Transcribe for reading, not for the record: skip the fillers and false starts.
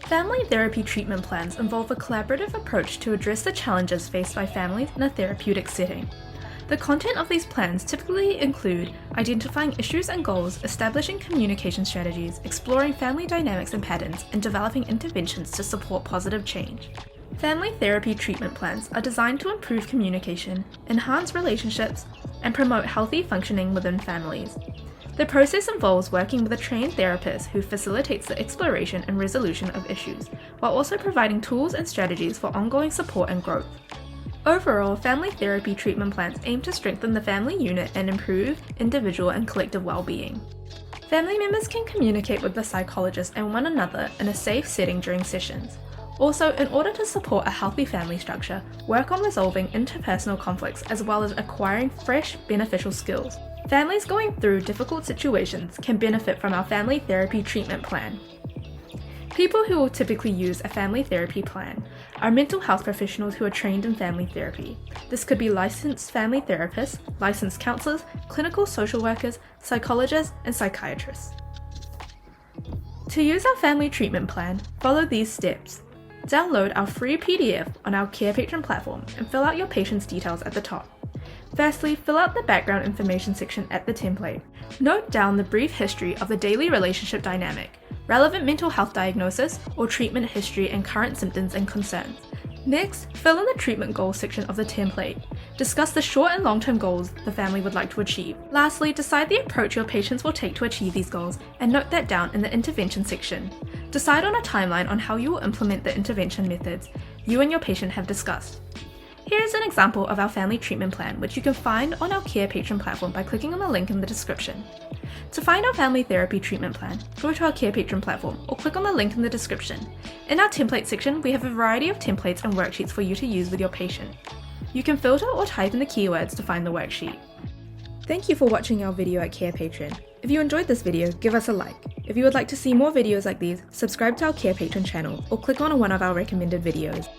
Family therapy treatment plans involve a collaborative approach to address the challenges faced by families in a therapeutic setting. The content of these plans typically include identifying issues and goals, establishing communication strategies, exploring family dynamics and patterns, and developing interventions to support positive change. Family therapy treatment plans are designed to improve communication, enhance relationships, and promote healthy functioning within families. The process involves working with a trained therapist who facilitates the exploration and resolution of issues, while also providing tools and strategies for ongoing support and growth. Overall, family therapy treatment plans aim to strengthen the family unit and improve individual and collective well-being. Family members can communicate with the psychologist and one another in a safe setting during sessions. Also, in order to support a healthy family structure, work on resolving interpersonal conflicts as well as acquiring fresh, beneficial skills. Families going through difficult situations can benefit from our family therapy treatment plan. People who will typically use a family therapy plan are mental health professionals who are trained in family therapy. This could be licensed family therapists, licensed counselors, clinical social workers, psychologists, and psychiatrists. To use our family treatment plan, follow these steps. Download our free PDF on our Carepatron platform and fill out your patient's details at the top. Firstly, fill out the background information section at the template. Note down the brief history of the daily relationship dynamic, relevant mental health diagnosis or treatment history and current symptoms and concerns. Next, fill in the treatment goals section of the template. Discuss the short and long-term goals the family would like to achieve. Lastly, decide the approach your patients will take to achieve these goals and note that down in the intervention section. Decide on a timeline on how you will implement the intervention methods you and your patient have discussed. Here is an example of our family treatment plan, which you can find on our Carepatron platform by clicking on the link in the description. To find our family therapy treatment plan, go to our Carepatron platform or click on the link in the description. In our template section, we have a variety of templates and worksheets for you to use with your patient. You can filter or type in the keywords to find the worksheet. Thank you for watching our video at Carepatron. If you enjoyed this video, give us a like. If you would like to see more videos like these, subscribe to our Carepatron channel or click on one of our recommended videos.